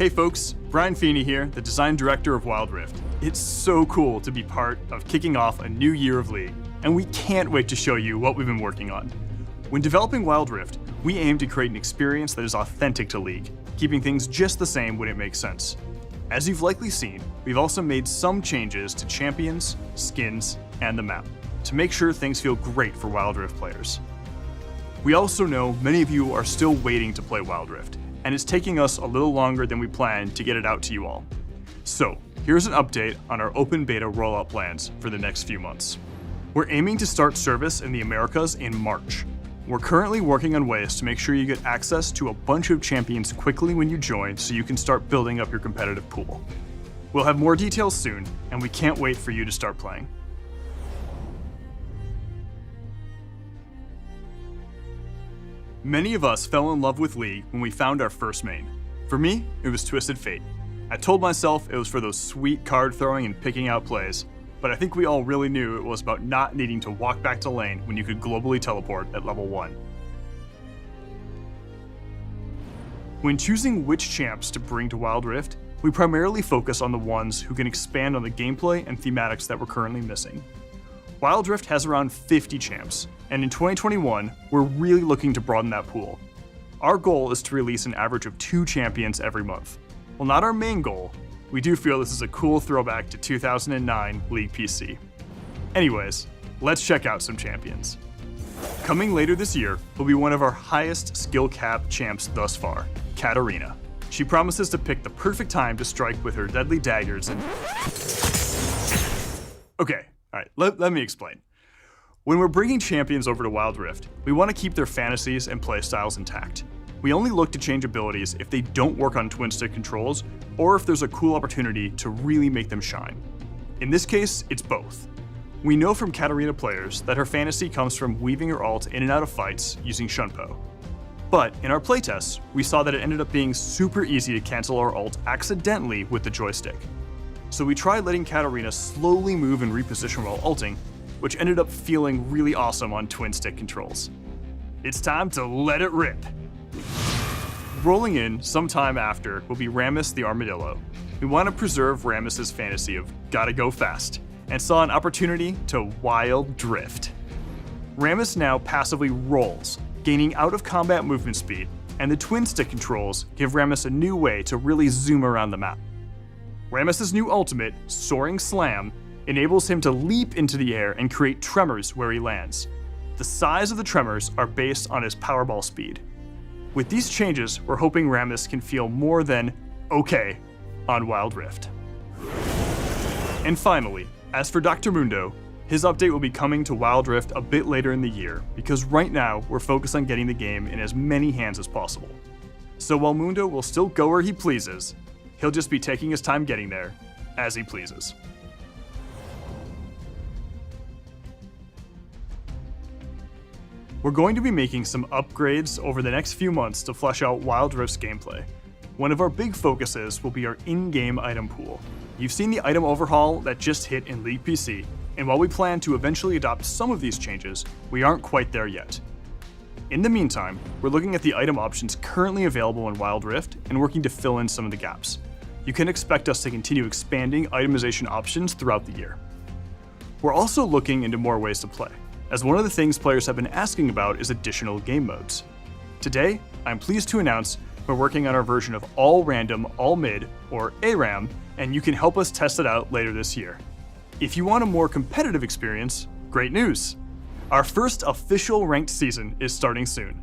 Hey folks, Brian Feeney here, the design director of Wild Rift. It's so cool to be part of kicking off a new year of League, and we can't wait to show you what we've been working on. When developing Wild Rift, we aim to create an experience that is authentic to League, keeping things just the same when it makes sense. As you've likely seen, we've also made some changes to champions, skins, and the map, to make sure things feel great for Wild Rift players. We also know many of you are still waiting to play Wild Rift, and it's taking us a little longer than we planned to get it out to you all. So, here's an update on our open beta rollout plans for the next few months. We're aiming to start service in the Americas in March. We're currently working on ways to make sure you get access to a bunch of champions quickly when you join so you can start building up your competitive pool. We'll have more details soon, and we can't wait for you to start playing. Many of us fell in love with League when we found our first main. For me, it was Twisted Fate. I told myself it was for those sweet card throwing and picking out plays, but I think we all really knew it was about not needing to walk back to lane when you could globally teleport at level 1. When choosing which champs to bring to Wild Rift, we primarily focus on the ones who can expand on the gameplay and thematics that we're currently missing. Wild Rift has around 50 champs, and in 2021, we're really looking to broaden that pool. Our goal is to release an average of 2 champions every month. While not our main goal, we do feel this is a cool throwback to 2009 League PC. Anyways, let's check out some champions. Coming later this year will be one of our highest skill cap champs thus far, Katarina. She promises to pick the perfect time to strike with her deadly daggers and... Okay. Alright, let me explain. When we're bringing champions over to Wild Rift, we want to keep their fantasies and playstyles intact. We only look to change abilities if they don't work on twin stick controls, or if there's a cool opportunity to really make them shine. In this case, it's both. We know from Katarina players that her fantasy comes from weaving her ult in and out of fights using Shunpo. But in our playtests, we saw that it ended up being super easy to cancel our ult accidentally with the joystick. So we tried letting Katarina slowly move and reposition while ulting, which ended up feeling really awesome on twin stick controls. It's time to let it rip. Rolling in sometime after will be Rammus the Armadillo. We want to preserve Rammus's fantasy of gotta go fast, and saw an opportunity to wild drift. Rammus now passively rolls, gaining out of combat movement speed, and the twin stick controls give Rammus a new way to really zoom around the map. Rammus's new ultimate, Soaring Slam, enables him to leap into the air and create tremors where he lands. The size of the tremors are based on his powerball speed. With these changes, we're hoping Rammus can feel more than okay on Wild Rift. And finally, as for Dr. Mundo, his update will be coming to Wild Rift a bit later in the year, because right now we're focused on getting the game in as many hands as possible. So while Mundo will still go where he pleases, he'll just be taking his time getting there, as he pleases. We're going to be making some upgrades over the next few months to flesh out Wild Rift's gameplay. One of our big focuses will be our in-game item pool. You've seen the item overhaul that just hit in League PC, and while we plan to eventually adopt some of these changes, we aren't quite there yet. In the meantime, we're looking at the item options currently available in Wild Rift and working to fill in some of the gaps. You can expect us to continue expanding itemization options throughout the year. We're also looking into more ways to play, as one of the things players have been asking about is additional game modes. Today, I'm pleased to announce we're working on our version of All Random, All Mid, or ARAM, and you can help us test it out later this year. If you want a more competitive experience, great news! Our first official ranked season is starting soon.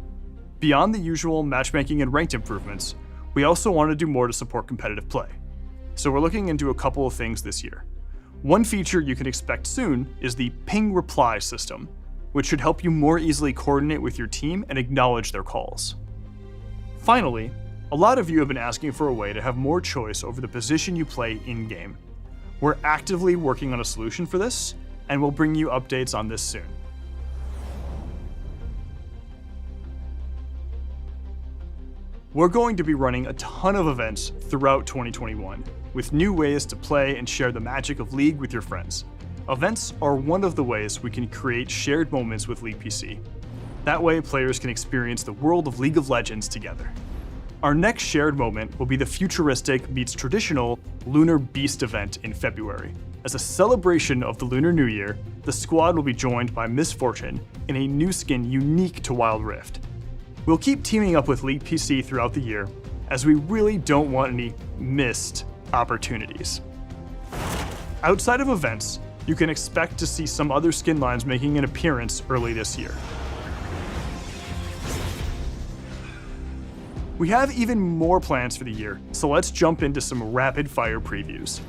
Beyond the usual matchmaking and ranked improvements, we also want to do more to support competitive play. So we're looking into a couple of things this year. One feature you can expect soon is the ping reply system, which should help you more easily coordinate with your team and acknowledge their calls. Finally, a lot of you have been asking for a way to have more choice over the position you play in-game. We're actively working on a solution for this, and we'll bring you updates on this soon. We're going to be running a ton of events throughout 2021, with new ways to play and share the magic of League with your friends. Events are one of the ways we can create shared moments with League PC. That way, players can experience the world of League of Legends together. Our next shared moment will be the futuristic meets traditional Lunar Beast event in February. As a celebration of the Lunar New Year, the squad will be joined by Miss Fortune in a new skin unique to Wild Rift. We'll keep teaming up with League PC throughout the year, as we really don't want any missed opportunities. Outside of events, you can expect to see some other skin lines making an appearance early this year. We have even more plans for the year, so let's jump into some rapid fire previews.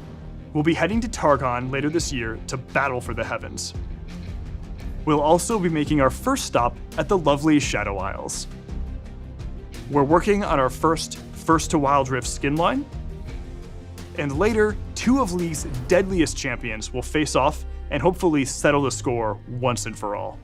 We'll be heading to Targon later this year to battle for the heavens. We'll also be making our first stop at the lovely Shadow Isles. We're working on our first to Wild Rift skin line, and later, 2 of League's deadliest champions will face off and hopefully settle the score once and for all.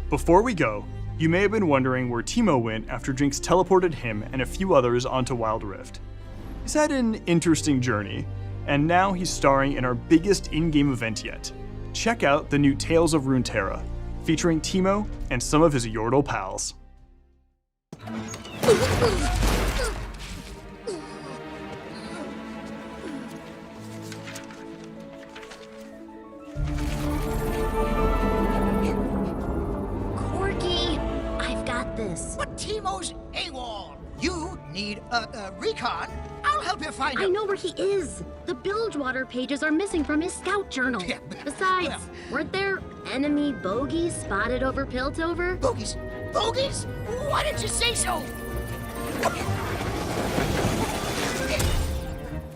Before we go, you may have been wondering where Teemo went after Jinx teleported him and a few others onto Wild Rift. He's had an interesting journey, and now he's starring in our biggest in-game event yet. Check out the new Tales of Runeterra, featuring Teemo and some of his Yordle pals. Corky, I've got this. But Teemo's AWOL. You need a recon. I'll help you find him. I know where he is. The Bilgewater pages are missing from his scout journal. Yeah, Besides, weren't there enemy bogeys spotted over Piltover? Bogeys? Bogeys? Why didn't you say so?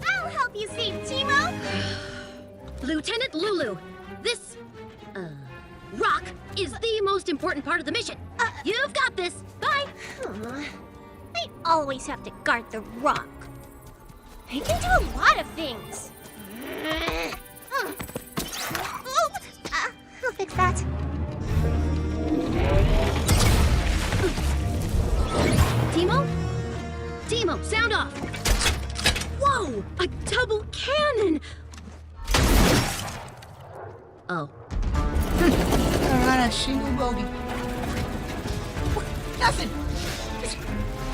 I'll help you save Teemo. Lieutenant Lulu, this, rock is the most important part of the mission. You've got this. Bye. I always have to guard the rock. He can do a lot of things. I'll fix that. Teemo? Teemo, sound off. Whoa, a double cannon. Oh. Not a single bogey. Nothing.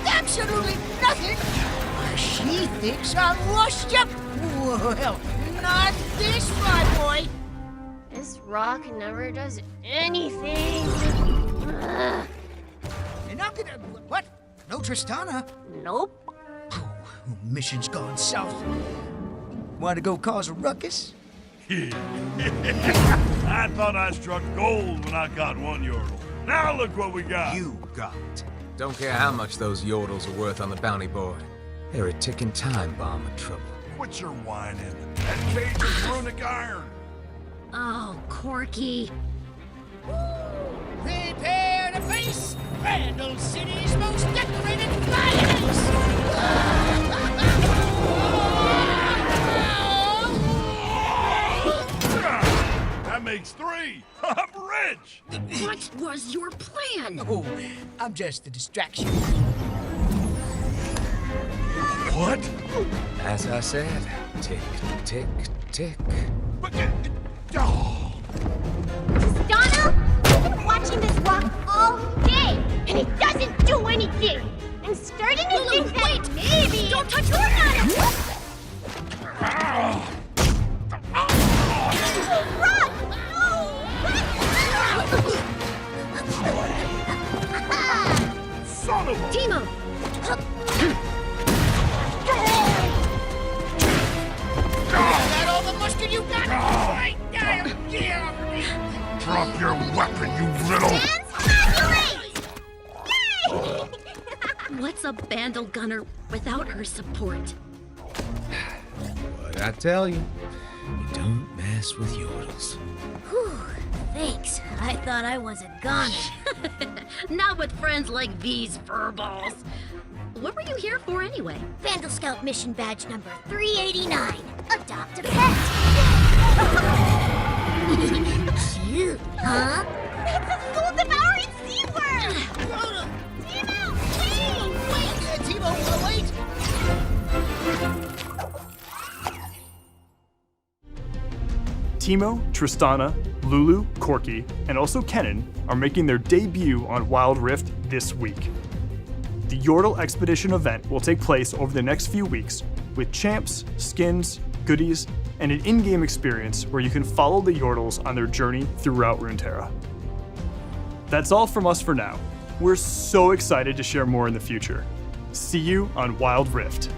Absolutely nothing. She thinks I'm washed up. Well, not this, my boy. This rock never does anything. You're not gonna... What? No Tristana? Nope. Oh, mission's gone south. Want to go cause a ruckus? I thought I struck gold when I got one Yordle. Now look what we got. You got. Don't care how much those Yordles are worth on the bounty board. They're a ticking time bomb of trouble. Quit your whining. That cage is runic iron. Oh, Corky. Prepare to face Randall City's most decorated flyers! That makes 3. I'm rich. What was your plan? Oh, I'm just a distraction. What? As I said, tick, tick, tick. But, oh. Donna, I've been watching this rock all day, and it doesn't do anything. I'm starting to think that maybe... Don't touch your ladder! Rock! Son of a... Teemo! Is that all the mustard you got? Right there! Get off me! Drop your weapon, you little... What's a Bandle Gunner without her support? What I tell you, you don't mess with Yordles. Whew, thanks. I thought I was a goner. Not with friends like these furballs. What were you here for anyway? Vandal Scout mission badge number 389. Adopt a pet. Cute, huh? It's a soul-devouring sea worm! Teemo, wait! Teemo, wait! Teemo, Tristana, Lulu, Corky, and also Kennen are making their debut on Wild Rift this week. The Yordle Expedition event will take place over the next few weeks with champs, skins, goodies, and an in-game experience where you can follow the Yordles on their journey throughout Runeterra. That's all from us for now. We're so excited to share more in the future. See you on Wild Rift.